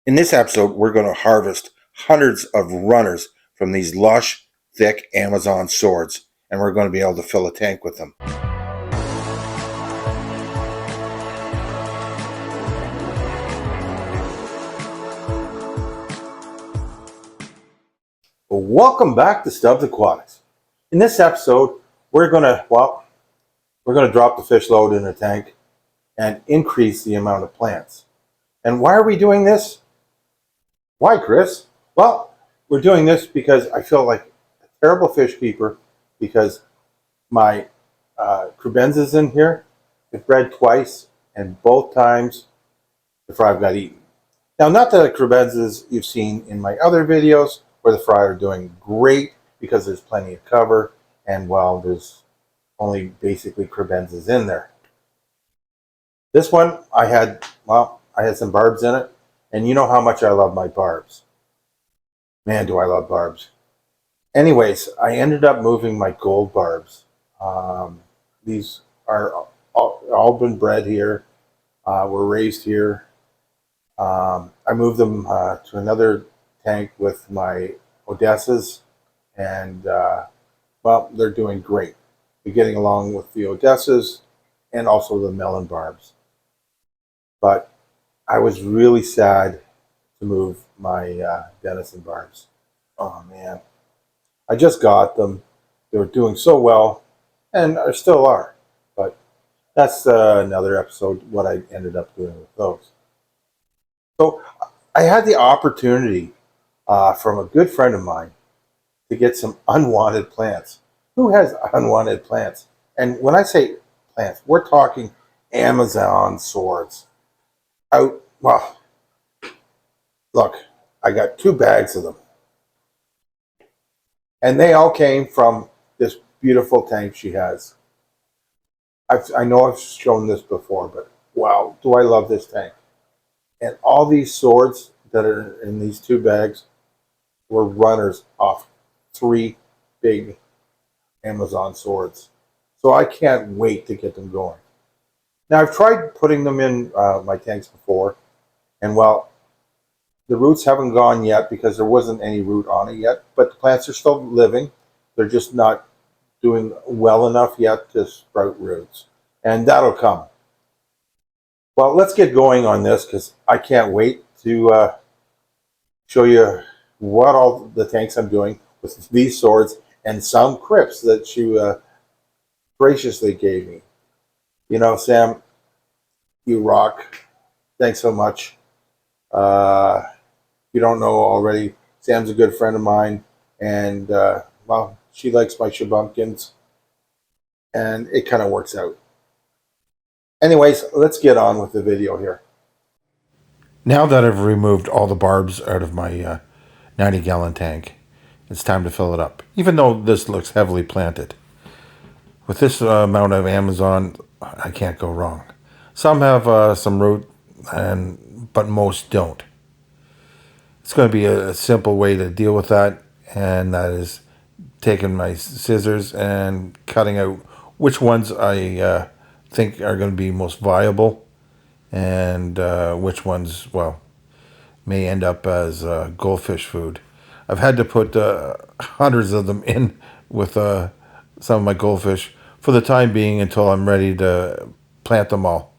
In this episode, we're going to harvest hundreds of runners from these lush, thick Amazon swords, and we're going to be able to fill a tank with them. Welcome back to Stubbs Aquatics. In this episode, we're going to drop the fish load in a tank and increase the amount of plants. And why are we doing this? Why, Chris? Well, we're doing this because I feel like a terrible fish keeper because my cribenzas in here have bred twice, and both times the fry got eaten. Now, not the cribenzas you've seen in my other videos where the fry are doing great because there's plenty of cover and, well, there's only basically cribenzas in there. This one, I had some barbs in it, and you know how much I love my barbs. Man, do I love barbs. Anyways, I ended up moving my gold barbs. These are all been bred here, were raised here. I moved them to another tank with my Odessas, and well, they're doing great. They're getting along with the Odessas and also the melon barbs. But I was really sad to move my Denison barbs. Oh man, I just got them. They were doing so well, and still are. But that's another episode, what I ended up doing with those. So I had the opportunity from a good friend of mine to get some unwanted plants. Who has unwanted plants? And when I say plants, we're talking Amazon swords. Well, look, I got 2 bags of them. And they all came from this beautiful tank she has. I know I've shown this before, but wow, do I love this tank. And all these swords that are in these 2 bags were runners off 3 big Amazon swords. So I can't wait to get them going. Now, I've tried putting them in my tanks before, and well, the roots haven't gone yet because there wasn't any root on it yet, but the plants are still living. They're just not doing well enough yet to sprout roots, and that'll come. Well, let's get going on this because I can't wait to show you what all the tanks I'm doing with these swords and some crypts that she graciously gave me. You know, Sam, you rock. Thanks so much. If you don't know already, Sam's a good friend of mine, and well, she likes my shabumpkins, and it kind of works out. Anyways, let's get on with the video here. Now that I've removed all the barbs out of my 90-gallon tank, it's time to fill it up, even though this looks heavily planted. With this amount of Amazon, I can't go wrong. Some have some root, but most don't. It's going to be a simple way to deal with that, and that is taking my scissors and cutting out which ones I think are going to be most viable, and which ones, well, may end up as goldfish food. I've had to put hundreds of them in with some of my goldfish for the time being until I'm ready to plant them all.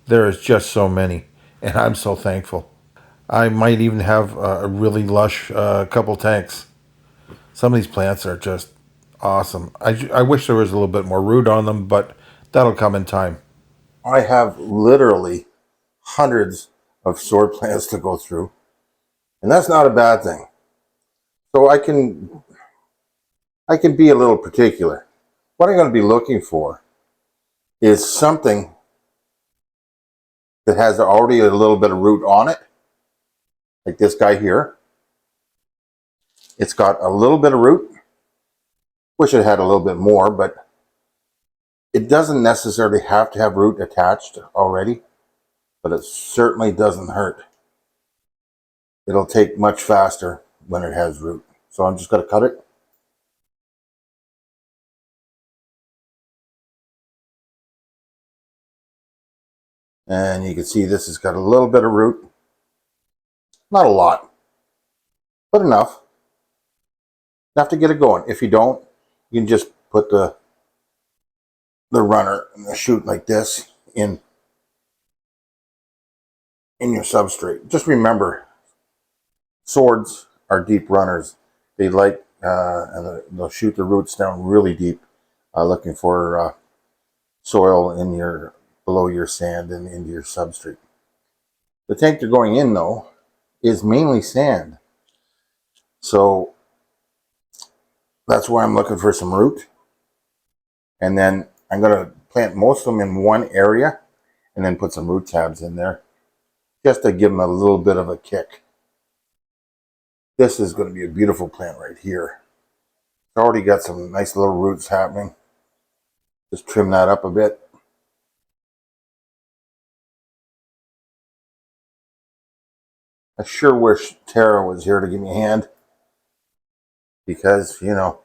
There is just so many, and I'm so thankful. I might even have a really lush couple tanks. Some of these plants are just awesome. I wish there was a little bit more root on them, but that'll come in time. I have literally hundreds of sword plants to go through, and that's not a bad thing. So I can be a little particular. What I'm going to be looking for is something that has already a little bit of root on it, like this guy here. It's got a little bit of root. Wish it had a little bit more, but it doesn't necessarily have to have root attached already, but it certainly doesn't hurt. It'll take much faster when it has root. So I'm just going to cut it. And you can see this has got a little bit of root. Not a lot, but enough. Enough to get it going. If you don't, you can just put the runner and the chute like this in your substrate. Just remember, swords are deep runners. They like, and they'll shoot the roots down really deep, looking for soil in your, below your sand and into your substrate. The tank they're going in, though, is mainly sand. So that's why I'm looking for some root. And then I'm going to plant most of them in one area and then put some root tabs in there just to give them a little bit of a kick. This is going to be a beautiful plant right here. It's already got some nice little roots happening. Just trim that up a bit. I sure wish Tara was here to give me a hand, because, you know,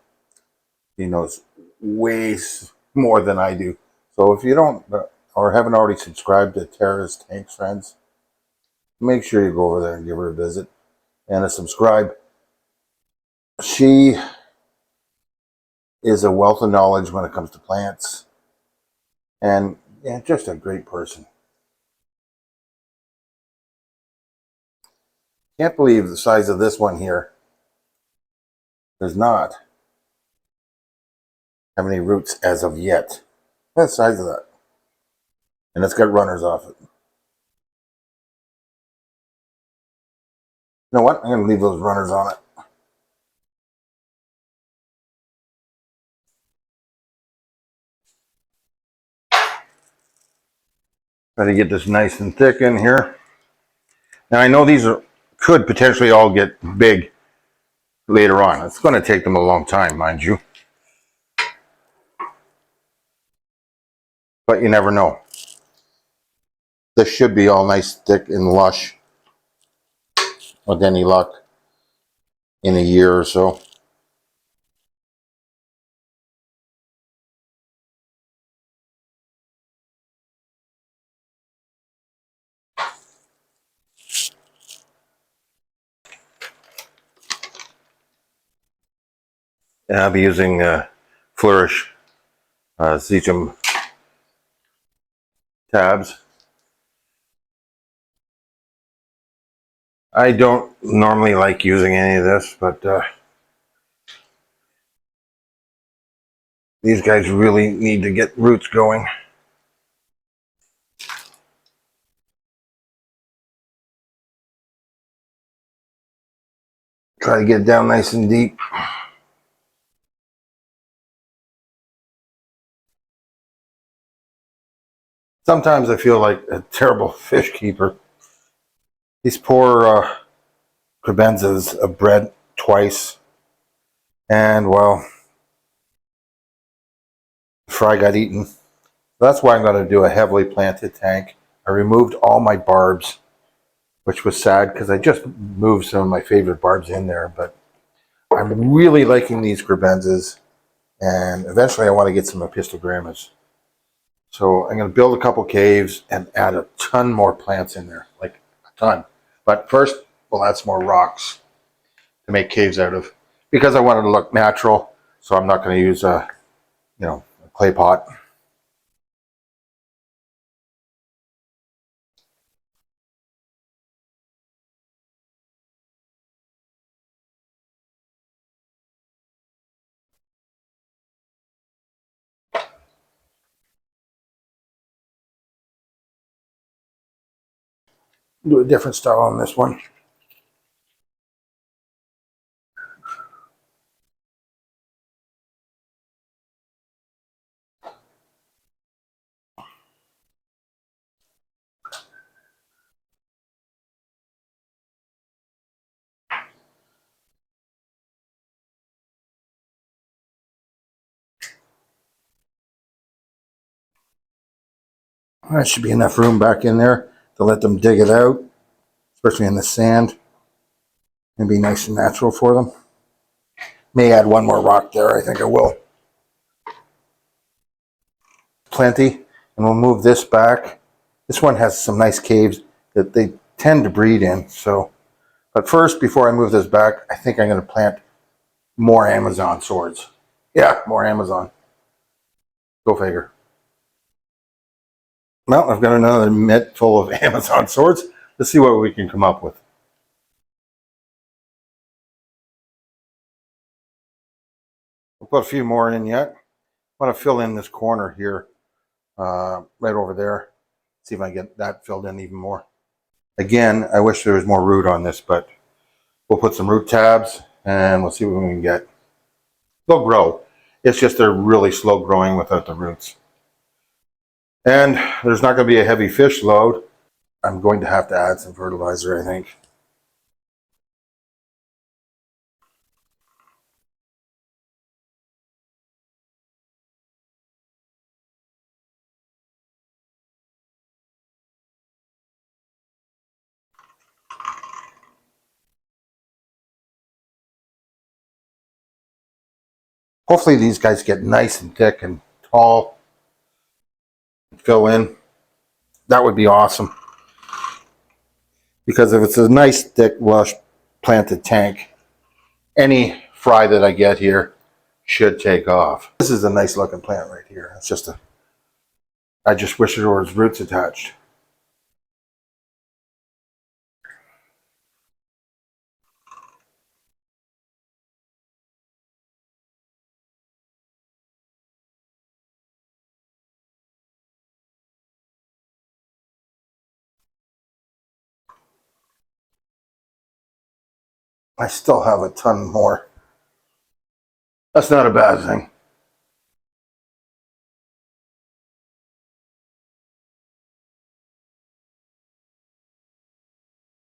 he knows way more than I do. So if you don't or haven't already subscribed to Tara's Tanks Friends, make sure you go over there and give her a visit and a subscribe. She is a wealth of knowledge when it comes to plants, and yeah, just a great person. Can't believe the size of this one here does not have any roots as of yet. Look at the size of that. And it's got runners off it. You know what? I'm going to leave those runners on it. Try to get this nice and thick in here. Now I know these could potentially all get big later on. It's going to take them a long time, mind you. But you never know. This should be all nice, thick, and lush with any luck in a year or so. And I'll be using Flourish Zechum tabs. I don't normally like using any of this, but these guys really need to get roots going. Try to get it down nice and deep. Sometimes I feel like a terrible fish keeper. These poor crebenzas have bred twice, and well, the fry got eaten. That's why I'm going to do a heavily planted tank. I removed all my barbs, which was sad because I just moved some of my favorite barbs in there, but I'm really liking these crebenzas, and eventually I want to get some epistogrammas. So I'm going to build a couple caves and add a ton more plants in there, like a ton. But first, we'll add some more rocks to make caves out of, because I want it to look natural. So I'm not going to use a clay pot. Do a different style on this one. That should be enough room back in there to let them dig it out, especially in the sand, and be nice and natural for them. May add one more rock there. I think I will. Plenty, and we'll move this back. This one has some nice caves that they tend to breed in, so But first, before I move this back, I think I'm going to plant more Amazon swords. Yeah, more Amazon. Go figure. Well, I've got another mitt full of Amazon swords. Let's see what we can come up with. We'll put a few more in yet. I want to fill in this corner here, right over there. See if I can get that filled in even more. Again, I wish there was more root on this, but we'll put some root tabs and we'll see what we can get. They'll grow. It's just they're really slow growing without the roots. And there's not going to be a heavy fish load. I'm going to have to add some fertilizer, I think. Hopefully these guys get nice and thick and tall and fill in. That would be awesome. Because if it's a nice, thick, lush planted tank, any fry that I get here should take off. This is a nice looking plant right here. It's just I just wish there was roots attached. I still have a ton more. That's not a bad thing.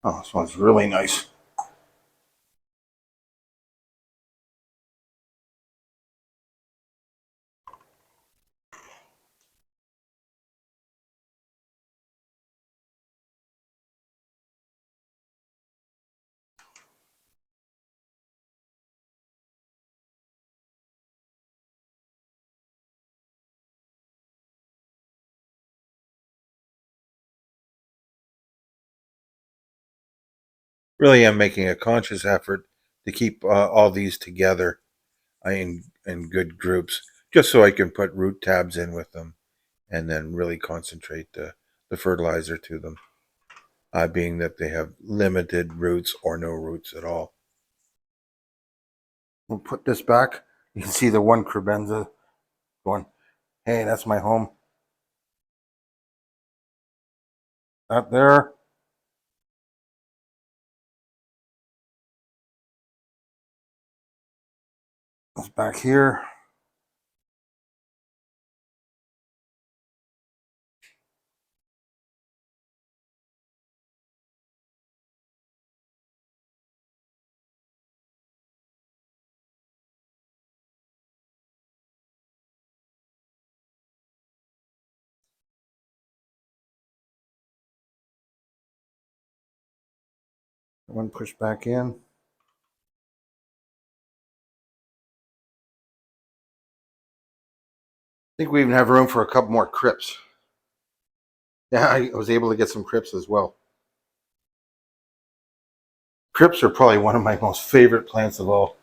Oh, this one's really nice. Really am making a conscious effort to keep all these together in good groups, just so I can put root tabs in with them and then really concentrate the fertilizer to them, being that they have limited roots or no roots at all. We'll put this back. You can see the one crebenza going, hey, that's my home. Up there. It's back here. One push back in. I think we even have room for a couple more crypts. Yeah, I was able to get some crypts as well. Crypts are probably one of my most favorite plants of all.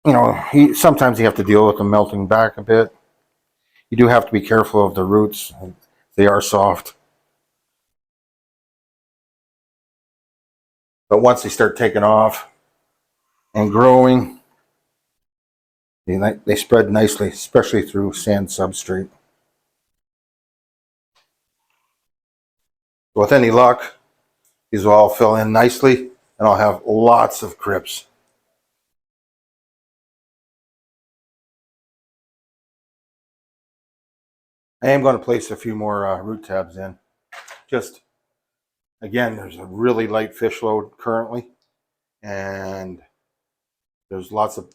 You know, sometimes you have to deal with them melting back a bit. You do have to be careful of the roots. They are soft. But once they start taking off and growing, they spread nicely, especially through sand substrate. With any luck, these will all fill in nicely, and I'll have lots of crypts. I am going to place a few more root tabs in. Just, again, there's a really light fish load currently, and there's lots of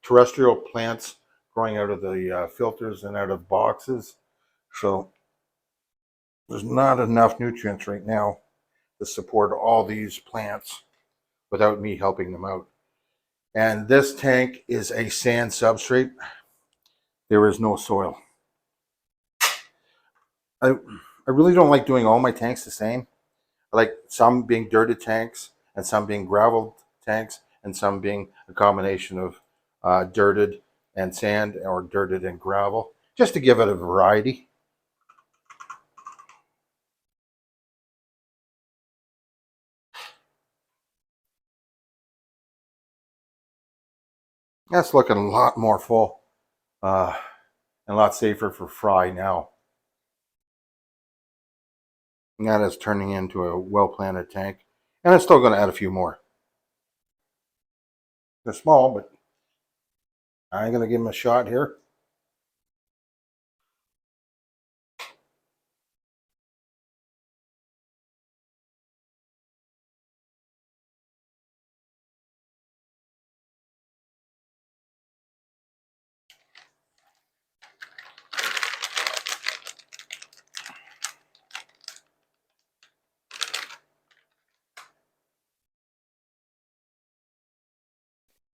terrestrial plants growing out of the filters and out of boxes. So there's not enough nutrients right now to support all these plants without me helping them out. And this tank is a sand substrate. There is no soil. I really don't like doing all my tanks the same. like some being dirted tanks and some being gravel tanks and some being a combination of dirted and sand or dirted and gravel, just to give it a variety. That's looking a lot more full and a lot safer for fry now. And that is turning into a well-planted tank. And I'm still going to add a few more. They're small, but I'm going to give them a shot here.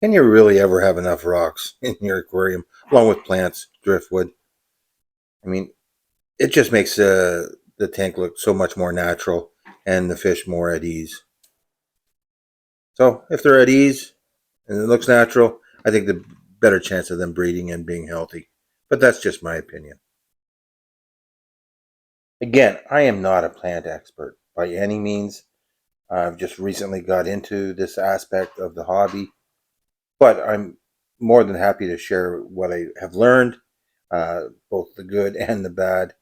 Can you really ever have enough rocks in your aquarium, along with plants, driftwood? I mean, it just makes the tank look so much more natural and the fish more at ease. So if they're at ease and it looks natural, I think the better chance of them breeding and being healthy. But that's just my opinion. Again, I am not a plant expert by any means. I've just recently got into this aspect of the hobby, but I'm more than happy to share what I have learned, both the good and the bad.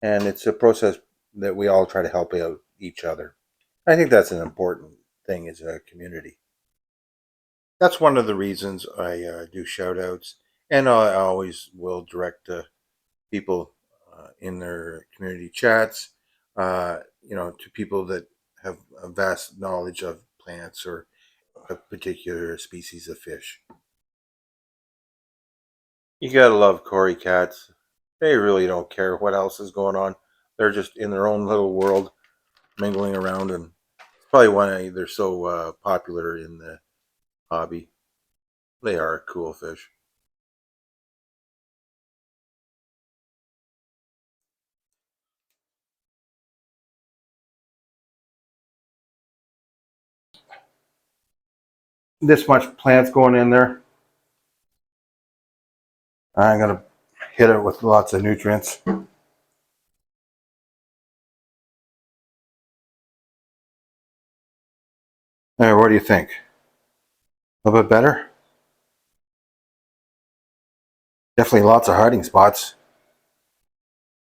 And it's a process that we all try to help out each other. I think that's an important thing as a community. That's one of the reasons I do shout outs, and I always will direct people in their community chats, to people that have a vast knowledge of plants or a particular species of fish. You gotta love Cory cats. They really don't care what else is going on. They're just in their own little world, mingling around, and it's probably why they're so popular in the hobby. They are a cool fish. This much plants going in there. I'm gonna hit it with lots of nutrients. There, what do you think? A little bit better? Definitely lots of hiding spots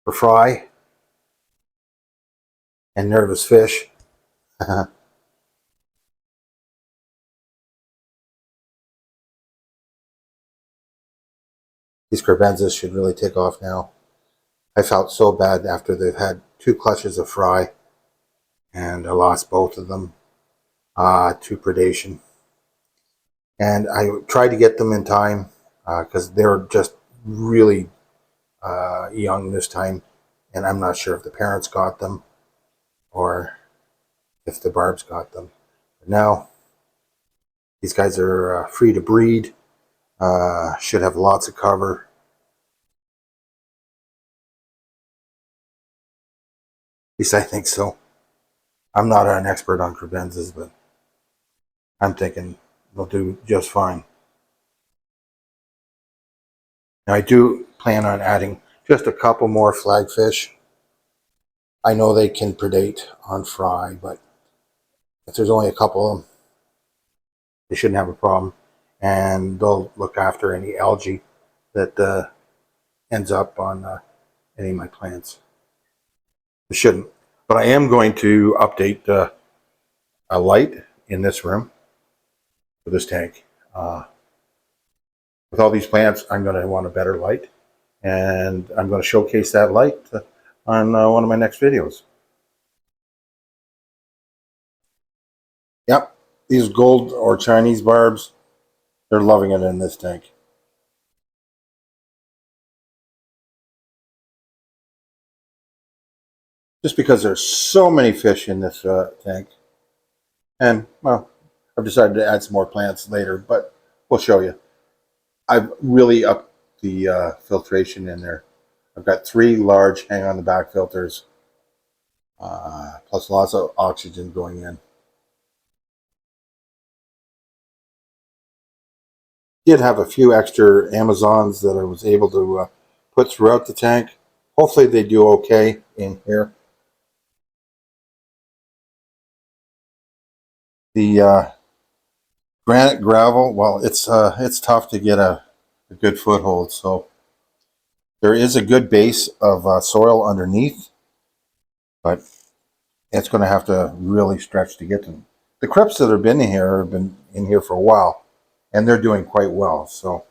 for fry and nervous fish. These cribenzas should really take off now. I felt so bad after they've had 2 clutches of fry, and I lost both of them to predation. And I tried to get them in time because they were just really young this time, and I'm not sure if the parents got them or if the barbs got them. But now these guys are free to breed, should have lots of cover. At least I think so. I'm not an expert on cribenzas, but I'm thinking they'll do just fine. Now I do plan on adding just a couple more flagfish. I know they can predate on fry, but if there's only a couple of them, they shouldn't have a problem. And they'll look after any algae that ends up on any of my plants. It shouldn't. But I am going to update a light in this room for this tank. With all these plants, I'm going to want a better light. And I'm going to showcase that light on one of my next videos. Yep, these gold or Chinese barbs, they're loving it in this tank. Just because there's so many fish in this tank. And, well, I've decided to add some more plants later, but we'll show you. I've really upped the filtration in there. I've got 3 large hang on the back filters plus lots of oxygen going in. Did have a few extra Amazons that I was able to put throughout the tank. Hopefully they do okay in here. The granite gravel, well, it's tough to get a good foothold. So there is a good base of soil underneath, but it's going to have to really stretch to get to them. The crypts that have been in here for a while, and they're doing quite well. So,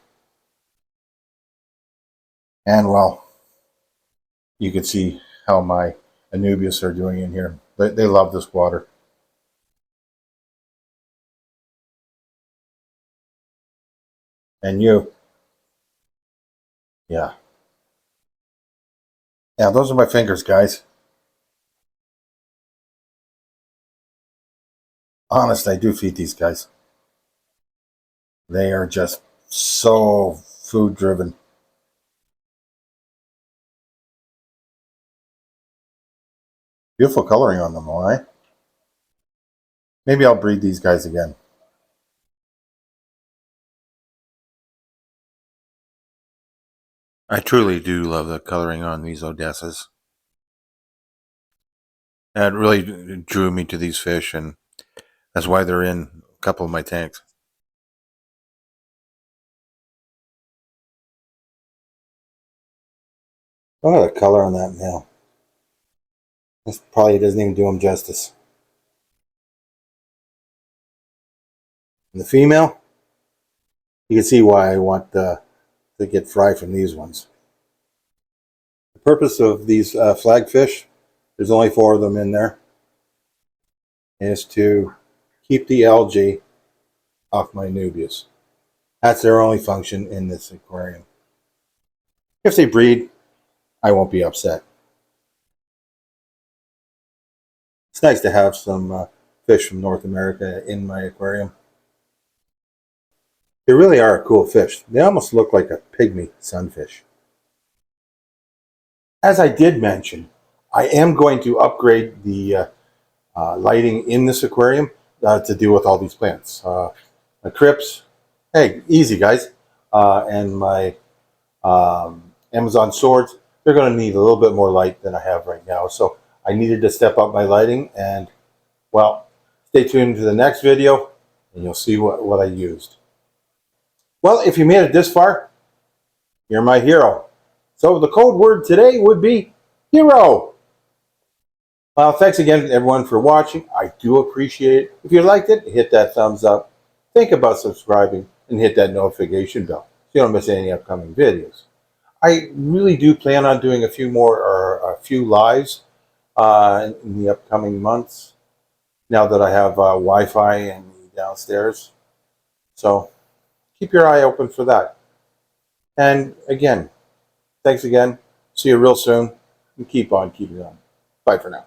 and well, you can see how my Anubias are doing in here. They love this water. And you, yeah. Yeah, those are my fingers, guys. Honest, I do feed these guys. They are just so food driven. Beautiful coloring on them, all right? Maybe I'll breed these guys again. I truly do love the coloring on these Odessas. And it really drew me to these fish, and that's why they're in a couple of my tanks. Oh, the color on that male. This probably doesn't even do him justice. And the female, you can see why I want to get fry from these ones. The purpose of these flagfish, there's only 4 of them in there, is to keep the algae off my Nubius. That's their only function in this aquarium. If they breed, I won't be upset. It's nice to have some fish from North America in my aquarium. They really are a cool fish. They almost look like a pygmy sunfish. As I did mention, I am going to upgrade the lighting in this aquarium to deal with all these plants. My crypts, hey, easy guys, and my Amazon swords, they're going to need a little bit more light than I have right now. So I needed to step up my lighting, and well, stay tuned to the next video and you'll see what I used. Well, if you made it this far, you're my hero. So the code word today would be hero. Well, thanks again everyone for watching. I do appreciate it. If you liked it, hit that thumbs up. Think about subscribing and hit that notification bell so you don't miss any upcoming videos. I really do plan on doing a few more or a few lives in the upcoming months now that I have Wi-Fi and downstairs. So keep your eye open for that. And again, thanks again. See you real soon. And keep on keeping on. Bye for now.